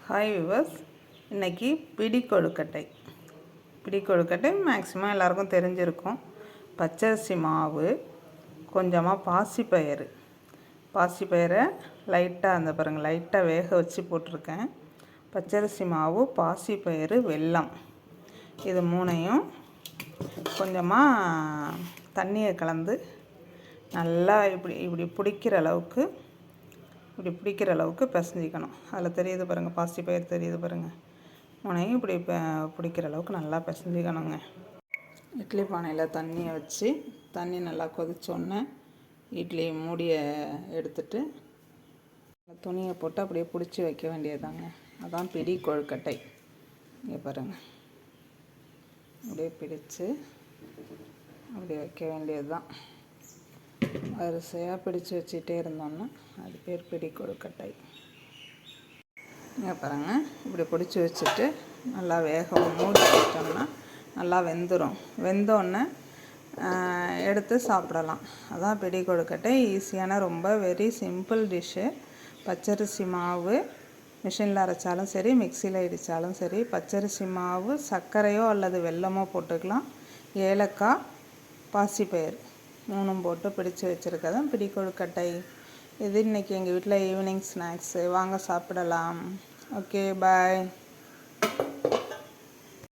Hi viewers, இன்றைக்கி பிடி கொழுக்கட்டை maximum எல்லாருக்கும் தெரிஞ்சிருக்கும். பச்சரிசி மாவு, கொஞ்சமாக பாசிப்பயிரை லைட்டாக லைட்டாக வேக வச்சு போட்டிருக்கேன். பச்சரிசி மாவு, பாசிப்பயிறு, வெல்லம், இது மூணையும் கொஞ்சமாக தண்ணியை கலந்து நல்லா இப்படி பிடிக்கிற அளவுக்கு பிசைஞ்சிக்கணும். அதில் தெரியுது பாருங்கள், பாசிப்பயிறு தெரியுது பாருங்கள். மூணையும் இப்படி பிடிக்கிற அளவுக்கு நல்லா பிசைஞ்சிக்கணுங்க. இட்லி பானையில் தண்ணியை வச்சு தண்ணி நல்லா கொதிச்சோடனே இட்லி மூடியை எடுத்துட்டு துணியை போட்டு அப்படியே பிடிச்சி வைக்க வேண்டியதாங்க. அதான் பிடி கொழுக்கட்டை. இங்கே பாருங்கள், அப்படியே பிடிச்சு அப்படியே வைக்க வேண்டியது தான். வரிசையாக பிடிச்சி வச்சுட்டே இருந்தோம்னா அது பேர் பிடி கொழுக்கட்டை. இங்கே பாருங்கள், இப்படி பிடிச்சி வச்சுட்டு நல்லா மூடி வச்சிட்டோம்னா நல்லா வெந்தோடனே எடுத்து சாப்பிடலாம். அதான் பிடி கொழுக்கட்டை. ஈஸியான, ரொம்ப வெரி சிம்பிள் டிஷ்ஷு. பச்சரிசி மாவு மிஷினில் அரைச்சாலும் சரி, மிக்சியில் இடித்தாலும் சரி, பச்சரிசி மாவு சர்க்கரையோ அல்லது வெல்லமோ போட்டுக்கலாம். ஏலக்காய், பாசிப்பயிறு மூணும் போட்டு பிடிச்சி வச்சுருக்கதான் பிடி கொழுக்கட்டை. இது இன்றைக்கி எங்கள் வீட்டில் ஈவினிங் ஸ்நாக்ஸு. வாங்க சாப்பிடலாம். ஓகே, பாய்.